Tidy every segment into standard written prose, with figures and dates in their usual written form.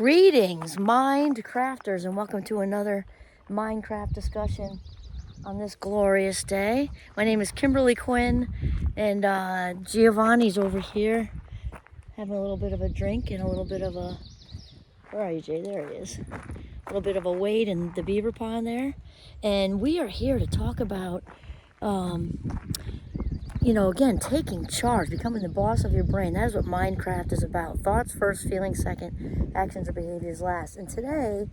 Greetings, mind crafters, and welcome to another Minecraft discussion on this glorious day. My name is Kimberly Quinn, and Giovanni's over here having a little bit of a drink and a little bit of a, where are you, Jay? There he is. A little bit of a wade in the beaver pond there. And we are here to talk about, again, taking charge, becoming the boss of your brain. That is what Minecraft is about. Thoughts first, feelings second, actions or behaviors last. And today,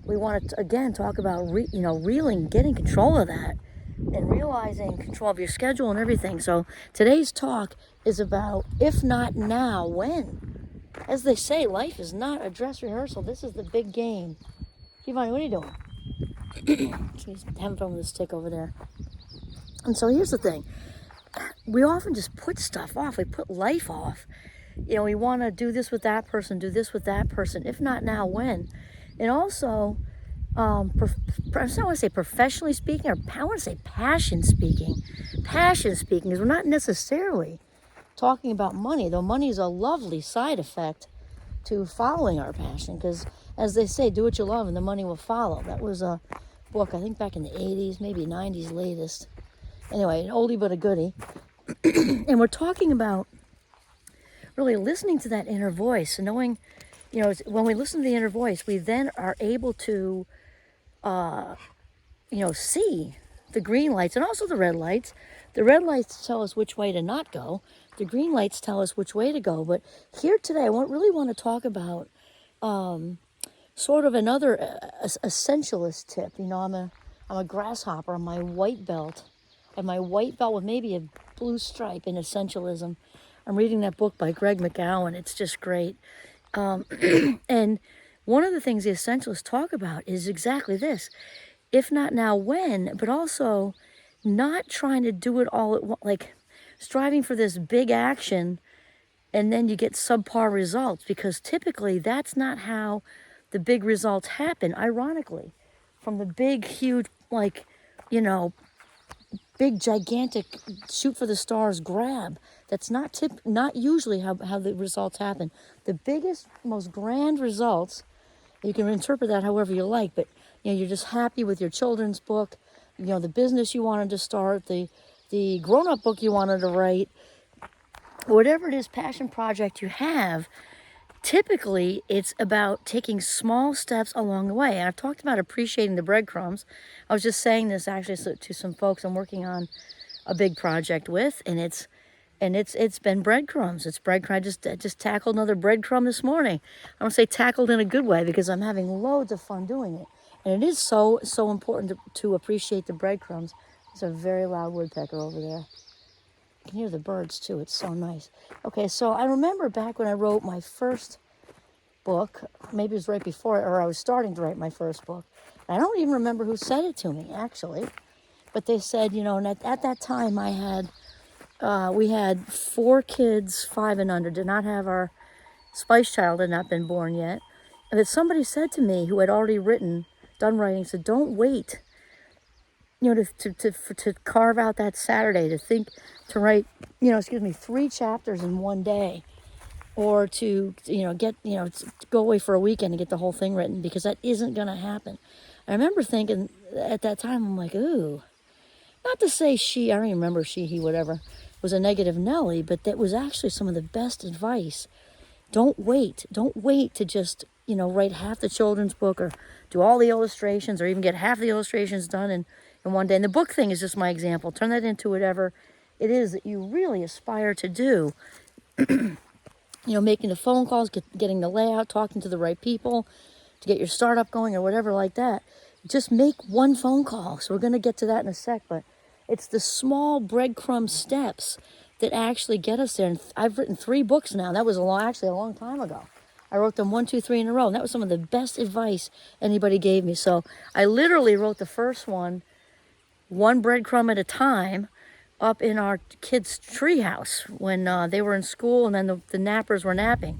we want to, again, talk about, getting control of that and realizing control of your schedule and everything. So today's talk is about, if not now, when? As they say, life is not a dress rehearsal. This is the big game. Giovanni, what are you doing? She's having fun with the stick over there. And so here's the thing. We often just put stuff off. We put life off. We want to do this with that person, do this with that person. If not now, when? And also, I don't want to say professionally speaking, or I want to say passion speaking. Passion speaking is we're not necessarily talking about money, though money is a lovely side effect to following our passion. Because as they say, do what you love and the money will follow. That was a book, I think back in the 80s, maybe 90s latest. Anyway, an oldie but a goodie. And we're talking about really listening to that inner voice and knowing, when we listen to the inner voice, we then are able to, see the green lights and also the red lights. The red lights tell us which way to not go. The green lights tell us which way to go. But here today, I really want to talk about sort of another essentialist tip. I'm a grasshopper on my white belt. And my white belt with maybe a blue stripe in essentialism. I'm reading that book by Greg McGowan. It's just great. And one of the things the essentialists talk about is exactly this. If not now, when? But also not trying to do it all at once, like striving for this big action and then you get subpar results. Because typically that's not how the big results happen, ironically. From the big, huge, big, gigantic, shoot for the stars grab. That's not usually how the results happen. The biggest, most grand results, you can interpret that however you like, but you're just happy with your children's book, the business you wanted to start, the grown-up book you wanted to write, whatever it is, passion project you have. Typically, it's about taking small steps along the way. And I've talked about appreciating the breadcrumbs. I was just saying this actually to some folks I'm working on a big project with, and it's been breadcrumbs. It's breadcrumbs. I just tackled another breadcrumb this morning. I don't say tackled in a good way because I'm having loads of fun doing it. And it is so important to appreciate the breadcrumbs. There's a very loud woodpecker over there. You can hear the birds too. It's so nice. Okay, so I remember back when I wrote my first book, maybe it was right before, or I was starting to write my first book. I don't even remember who said it to me, actually. But they said, and at that time we had 4 kids, 5 and under, did not have our Spice Child, had not been born yet. And that somebody said to me, who had already done writing, said, don't wait, to carve out that Saturday, to write, 3 chapters in one day, or to, go away for a weekend and get the whole thing written, because that isn't going to happen. I remember thinking at that time, I'm like, ooh, not to say I don't even remember he, whatever, was a negative Nelly, but that was actually some of the best advice. Don't wait to just, write half the children's book or do all the illustrations or even get half the illustrations done in one day. And the book thing is just my example. Turn that into whatever it is that you really aspire to do. Making the phone calls, getting the layout, talking to the right people to get your startup going or whatever like that. Just make one phone call. So we're going to get to that in a sec, but it's the small breadcrumb steps that actually get us there. And I've written 3 books now. That was a long time ago. I wrote them 1, 2, 3 in a row. And that was some of the best advice anybody gave me. So I literally wrote the first one breadcrumb at a time, up in our kids' treehouse when they were in school, and then the nappers were napping.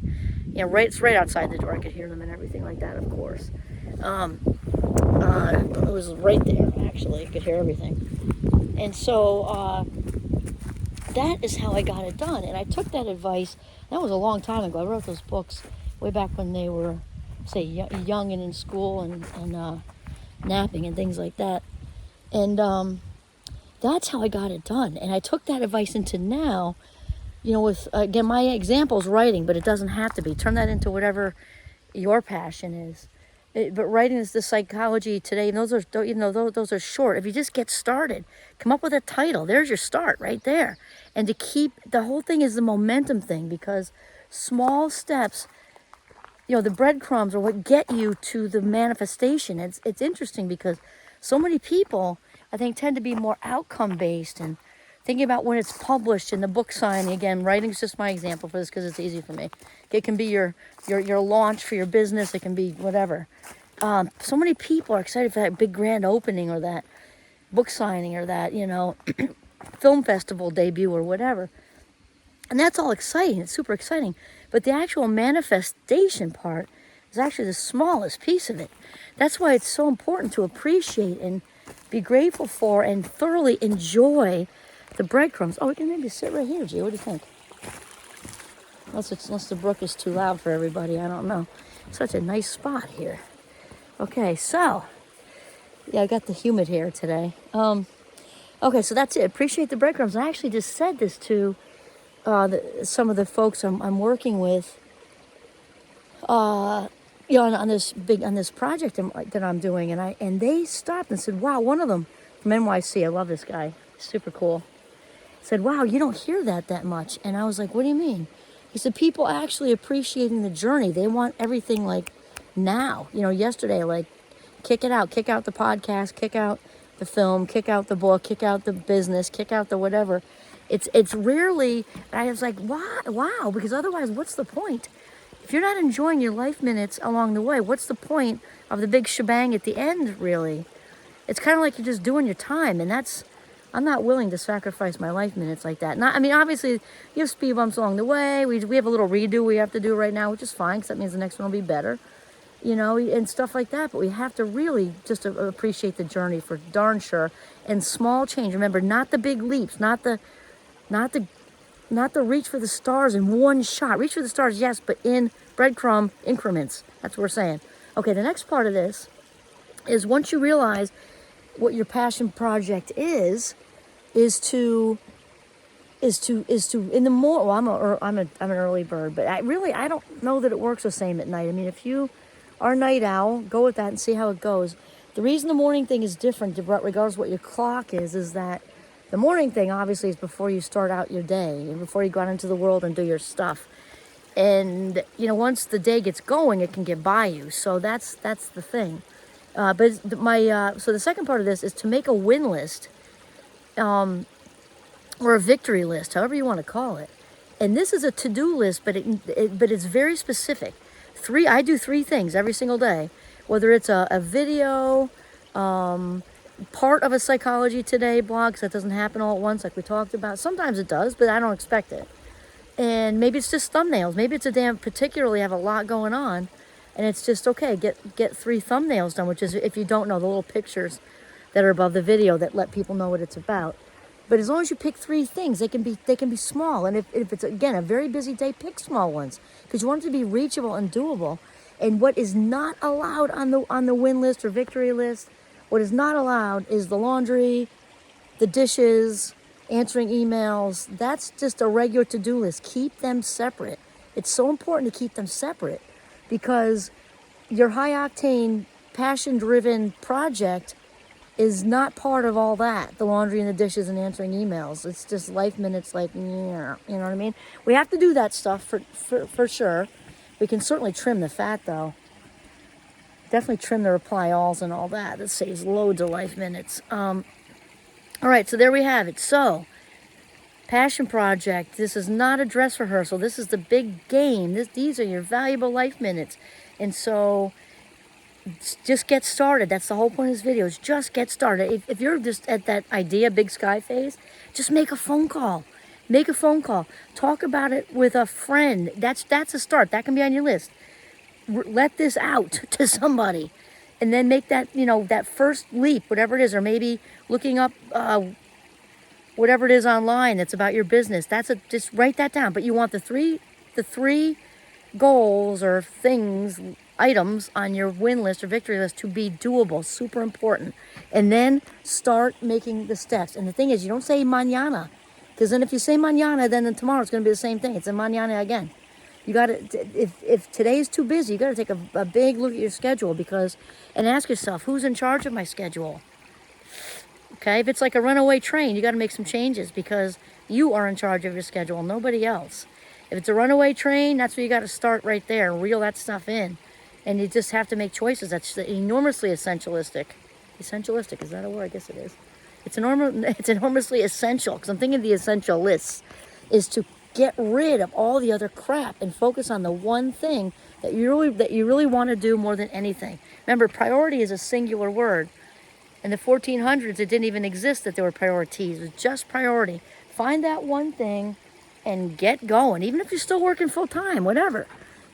It's right outside the door. I could hear them and everything like that, of course. It was right there, actually. You could hear everything. And so that is how I got it done. And I took that advice. That was a long time ago. I wrote those books way back when they were say, young and in school and napping and things like that. And that's how I got it done. And I took that advice into now, with, again, my example is writing, but it doesn't have to be. Turn that into whatever your passion is. But writing is the psychology today, and those are short. If you just get started, come up with a title. There's your start right there. And to keep, the whole thing is the momentum thing, because small steps, the breadcrumbs are what get you to the manifestation. It's interesting because so many people, I think, tend to be more outcome based and thinking about when it's published and the book signing. Again, writing's just my example for this because it's easy for me. It can be your launch for your business. It can be whatever. So many people are excited for that big grand opening or that book signing or that, film festival debut or whatever. And that's all exciting. It's super exciting. But the actual manifestation part is actually the smallest piece of it. That's why it's so important to appreciate and be grateful for and thoroughly enjoy the breadcrumbs. Oh, we can maybe sit right here, G. What do you think? Unless the brook is too loud for everybody. I don't know. Such a nice spot here. Okay, so, yeah, I got the humid hair today. Okay, so that's it. Appreciate the breadcrumbs. I actually just said this to some of the folks I'm working with, on this project that I'm doing, and they stopped and said, "Wow," one of them from NYC. I love this guy. Super cool. Said, "Wow, you don't hear that much." And I was like, "What do you mean?" He said, "People actually appreciating the journey. They want everything like now. Yesterday, like kick it out, kick out the podcast, kick out the film, kick out the book, kick out the business, kick out the whatever." It's rarely. I was like, wow, because otherwise, what's the point? If you're not enjoying your life minutes along the way, what's the point of the big shebang at the end, really? It's kind of like you're just doing your time, and I'm not willing to sacrifice my life minutes like that. Obviously, you have speed bumps along the way. We have a little redo we have to do right now, which is fine, because that means the next one will be better, and stuff like that. But we have to really just appreciate the journey for darn sure, and small change. Remember, not the big leaps, not the reach for the stars in one shot. Reach for the stars, yes, but in breadcrumb increments. That's what we're saying. Okay, the next part of this is once you realize what your passion project is to in the morning. Well, I'm an early bird, but I don't know that it works the same at night. If you are a night owl, go with that and see how it goes. The reason the morning thing is different, regardless of what your clock is that the morning thing obviously is before you start out your day and before you go out into the world and do your stuff. And once the day gets going, it can get by you. So that's the thing. So the second part of this is to make a win list, or a victory list, however you want to call it. And this is a to-do list, but it's very specific. I do 3 things every single day, whether it's a video, part of a Psychology Today blog, because that doesn't happen all at once like we talked about. Sometimes it does, but I don't expect it. And maybe it's just thumbnails. Maybe it's particularly have a lot going on, and it's just, okay, get 3 thumbnails done, which is, if you don't know, the little pictures that are above the video that let people know what it's about. But as long as you pick 3 things, they can be small. And if it's, again, a very busy day, pick small ones, because you want it to be reachable and doable. And what is not allowed on the win list or victory list, what is not allowed is the laundry, the dishes, answering emails. That's just a regular to-do list. Keep them separate. It's so important to keep them separate, because your high-octane, passion-driven project is not part of all that, the laundry and the dishes and answering emails. It's just life minutes, like, yeah, you know what I mean? We have to do that stuff for sure. We can certainly trim the fat, though. Definitely trim the reply alls and all that. That saves loads of life minutes. All right, so there we have it. So, passion project. This is not a dress rehearsal. This is the big game. These are your valuable life minutes. And so, just get started. That's the whole point of this video, is just get started. If you're just at that idea, big sky phase, just make a phone call. Make a phone call. Talk about it with a friend. That's a start. That can be on your list. Let this out to somebody, and then make that, that first leap, whatever it is, or maybe looking up whatever it is online that's about your business. Just write that down. But you want the three goals or things, items on your win list or victory list to be doable. Super important. And then start making the steps. And the thing is, you don't say mañana, because then if you say mañana, then tomorrow it's going to be the same thing. It's a mañana again. You got to, if today is too busy, you got to take a big look at your schedule, because, and ask yourself, who's in charge of my schedule? Okay, if it's like a runaway train, you got to make some changes, because you are in charge of your schedule, nobody else. If it's a runaway train, that's where you got to start right there and reel that stuff in. And you just have to make choices. That's enormously essentialistic. Essentialistic, is that a word? I guess it is. It's enormously essential, because I'm thinking the essential lists is to get rid of all the other crap and focus on the one thing that you really want to do more than anything. Remember, priority is a singular word. In the 1400s, it didn't even exist that there were priorities. It was just priority. Find that one thing and get going, even if you're still working full time, whatever.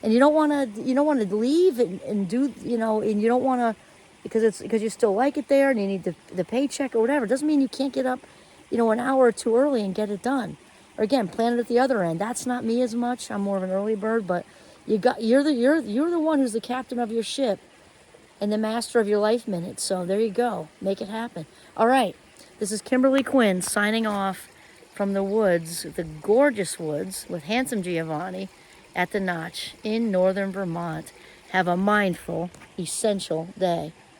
And you don't want to leave and do, and you don't want to, because you still like it there and you need the paycheck or whatever. It doesn't mean you can't get up, an hour or two early and get it done. Or again, plan it at the other end. That's not me as much. I'm more of an early bird, but you're the one who's the captain of your ship and the master of your life minutes. So there you go. Make it happen. All right. This is Kimberly Quinn signing off from the woods, the gorgeous woods, with handsome Giovanni at the Notch in northern Vermont. Have a mindful, essential day.